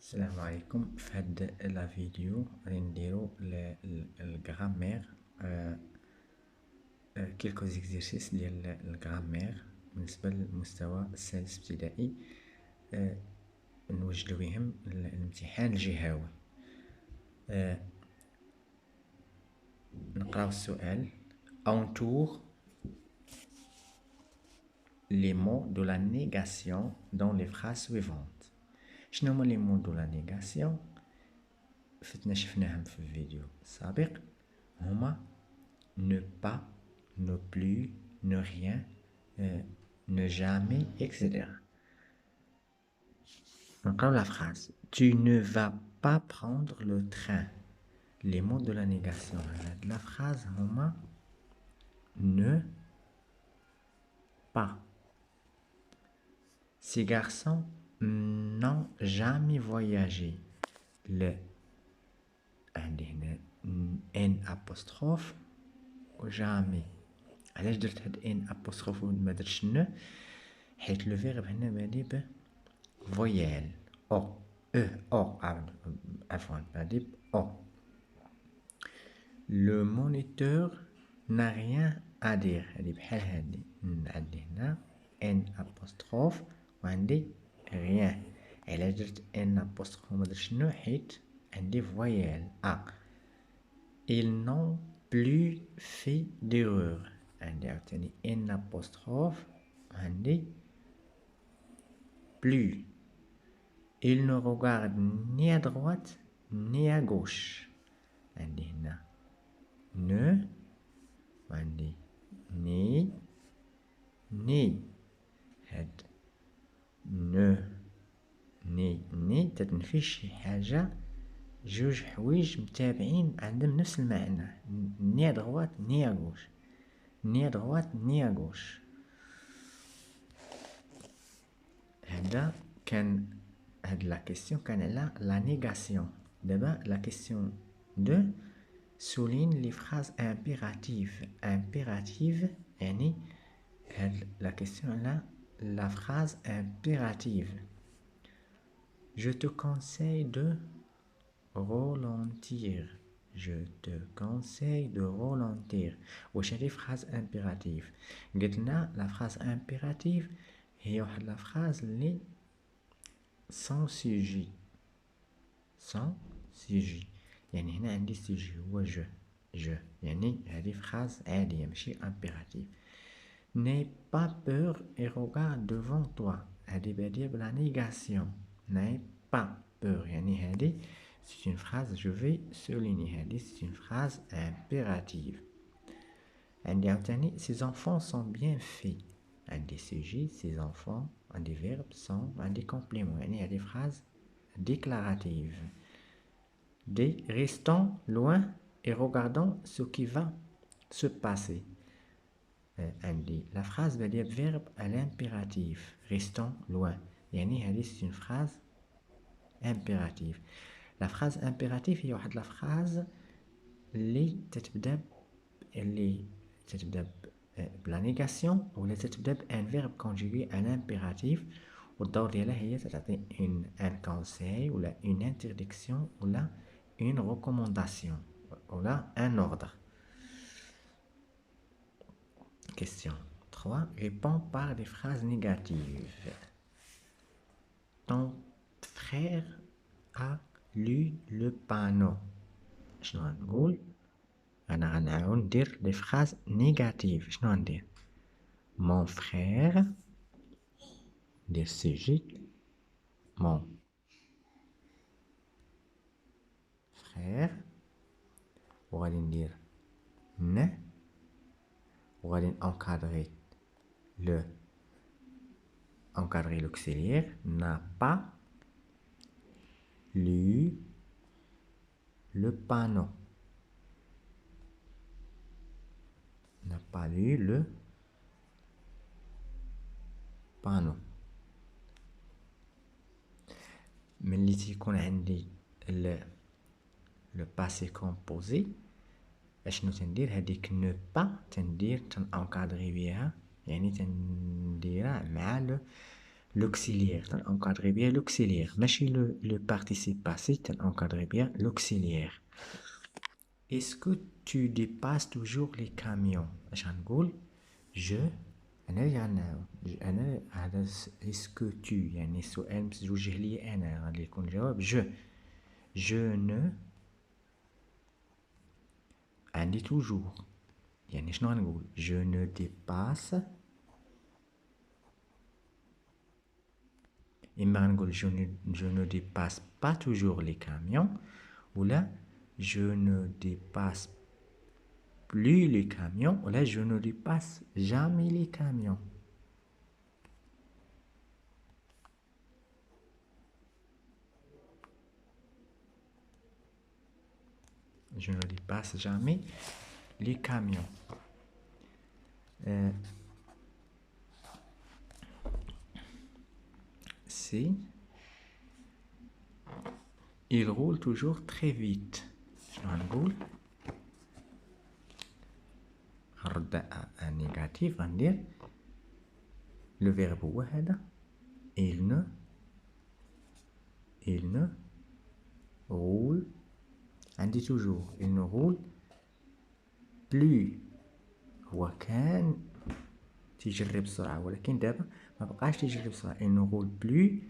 السلام عليكم. في هاد لا فيديو غادي نديرو الغرامير كيلكو زيكزيرسيس ديال الغرامير بالنسبه للمستوى السادس ابتدائي. نوجدو بهم الامتحان الجهوي. نقراو السؤال. Entoure les mots de la négation dans les phrases suivantes. شنو هما لي مو دو لا نيغاسيون؟ فتنا شفناهم في الفيديو السابق. هما ne pas, ne plus, ne rien, ne jamais, etc. Encore la phrase. Tu ne vas pas prendre le train. Les mots de la négation. La phrase huma ne pas. Ces garçons n'ont jamais voyagé. Le N apostrophe jamais. علاش درت هاد ان ابوستروف وما درتش ن؟ حيت لو فيرب هنا بادي ب فويال او عفوا بادي ب او. لو مونيتور n'a rien à dire. هادي بحال هادي، عندي هنا ان ابوستروف وعندي rien. علاش درت ان ابوستروف وما درتش ن؟ حيت عندي فويال ا. ils n'ont plus fait d'erreur. عندي عاوتاني ان apostrophe عندي plus. Il ne regarde ni à droite ni à gauche. عندي هنا ne وعندي ni هاد ني تتنفي شي حاجة، جوج حوايج متابعين عندهم نفس المعنى. ني à droite ni à gauche. Ni à droite ni à gauche. هذا كان la question كان على la négation. D'abord la question 2 souligne les phrases impératives. Impérative يعني la question على la phrase impérative. Je te conseille de ralentir. Je te conseille de ralentir. واش هذه phrase impérative؟ قلنا la phrase impérative هي واحد la phrase اللي sans sujet. sans sujet يعني هنا عندي sujet هو je يعني هذه phrase عادية ماشي impérative. N'aie pas peur et regarde devant toi. هذه بادية بلا négation. N'aie pas peur يعني هذه c'est une phrase, je vais souligner, c'est une phrase impérative. Ces enfants sont bien faits. Un des sujets, ces enfants, un des verbes sont un des compléments. Il y a des phrases déclaratives. Restons loin et regardons ce qui va se passer. La phrase va dire verbe à l'impératif. Restons loin. C'est une phrase impérative. La phrase impérative هي واحد la phrase اللي تتبدا بلا نيغاسيون ولا تتبدا بان فيرب كونجوغي ان امبيراتيف، والدور ديالها هي تعطي ان كونساي ولا اون انترديكسيون ولا اون ريكومونداسيون ولا ان اوردر. Question 3. Réponds par des phrases négatives. Ton frère a lu le panneau. شنو غنقول؟ انا غنعاود ندير لي phrases négatives. شنو غندير؟ mon frère ندير sujet mon frère وغادي ندير ن وغادي encadrer l'auxiliaire n'a pas lu le panneau. N'a pas lu le panneau. ملي تيكون عندي le passé composé اشنو تندير؟ هذيك ne pas تندير تنأنكادري بيها، يعني تنديرها مع l'auxiliaire, encadrez bien l'auxiliaire. Mâchez le participe passé, encadrez bien l'auxiliaire. Est-ce que tu dépasses toujours les camions? نقول je أنا هذا est-ce que tu يعني السؤال متوجه لي أنا غادي يكون الجواب je ne عندي toujours يعني شنو غنقول je ne dépasse إما غنقول je ne dépasse pas toujours les camions ولا je ne dépasse plus les camions ولا je ne dépasse jamais les camions. Je ne dépasse jamais les camions. Si il roule toujours très vite. شنو غنقول غنرد ان نيجاتيف غندير لو فيرب هو هذا il ne roule عندي toujours il ne roule plus هو كان تيجري بسرعة ولكن دابا ما بقاش تيجري بسرعة il ne roule plus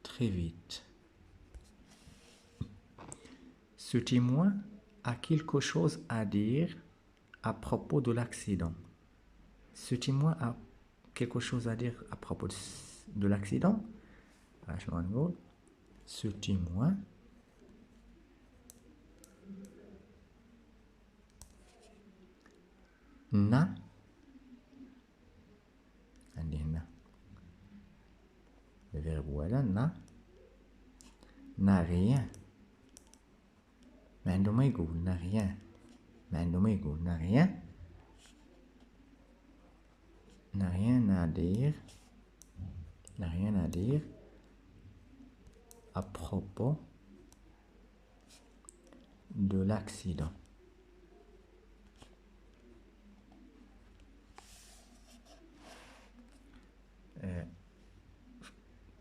très vite. Ce témoin a quelque chose à dire à propos de l'accident. Ce témoin a quelque chose à dire à propos de l'accident. Ce témoin n'a le verbe voilà n'a rien ما عنده ما يقول n'a rien ما عنده ما يقول n'a rien n'a rien à dire n'a rien à dire à propos de l'accident.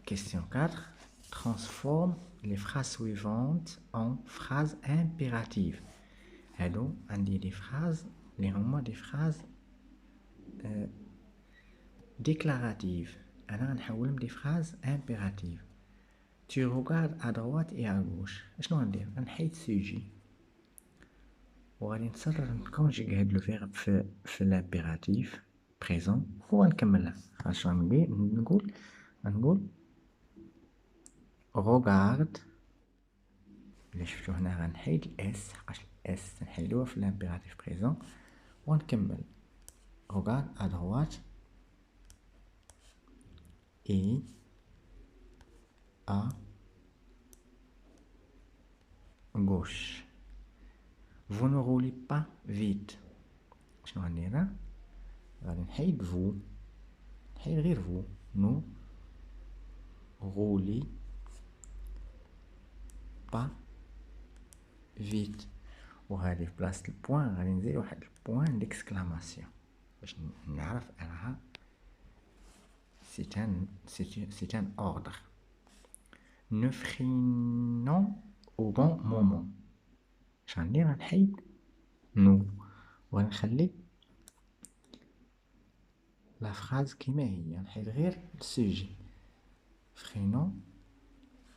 Question 4. Transforme les phrases suivantes en phrases impératives. Alors, on dit des phrases, les romans des phrases déclaratives. Alors, on a des phrases impératives. Tu regardes à droite et à gauche. شنو غندير غنحيد sujet وغادي نكونجيغي le verbe في l'impératif présent ونكملها. اش نقول regarde اللي شفتو هنا غنحيد الاس حقاش الاس نحيدوها في l'impératif présent ونكمل regarde à droite et à gauche. Vous ne roulez pas vite. شنو غندير غادي نحيد vous نحيد غير vous nous roulez pas vite وهذه في بلاصة البوان غادي نزيد واحد البوان ديكسكلاماسيون باش نعرف انها c'est un ordre. Ne freinons au bon moment. غندير غنحيد نو وغنخلي لا فراز كيما هي نحيد غير السوجي freinons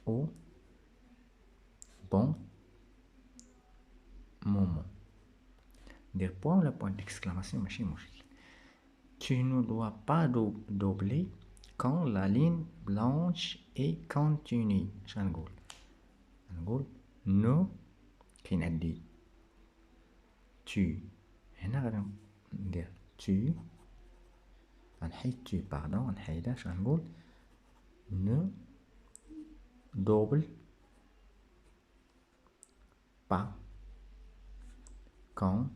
au bon moment. ندير بوان ولا بوان ديكسكلاماسيون ماشي مشكل. Tu ne dois pas doubler quand la ligne blanche est continue. غنقول no كاين عندي tu هنا غادي ندير tu غنحيد tu باردون غنحيدها غنقول ne double pas quand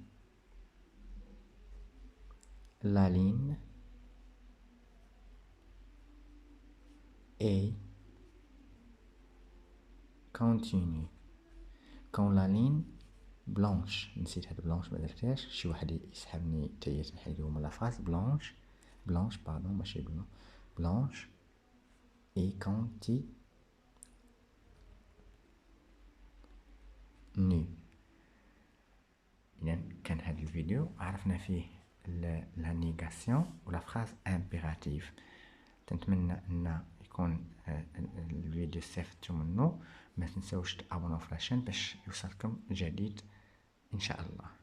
la ligne est continue. Quand la ligne blanche نسيت هاد بلانش ما درتهاش شي واحد يسحبني تايت نحيدو من لا فراس بلانش blanche pardon ماشي blanc blanche et continue. إذا كان هذا الفيديو عرفنا فيه لا نيغاسيون ولا فراز امبيراتيف. تنتمنى ان يكون الفيديو استفدتوا منه. ما تنساوش تابوناو في لاشين باش يوصلكم الجديد ان شاء الله.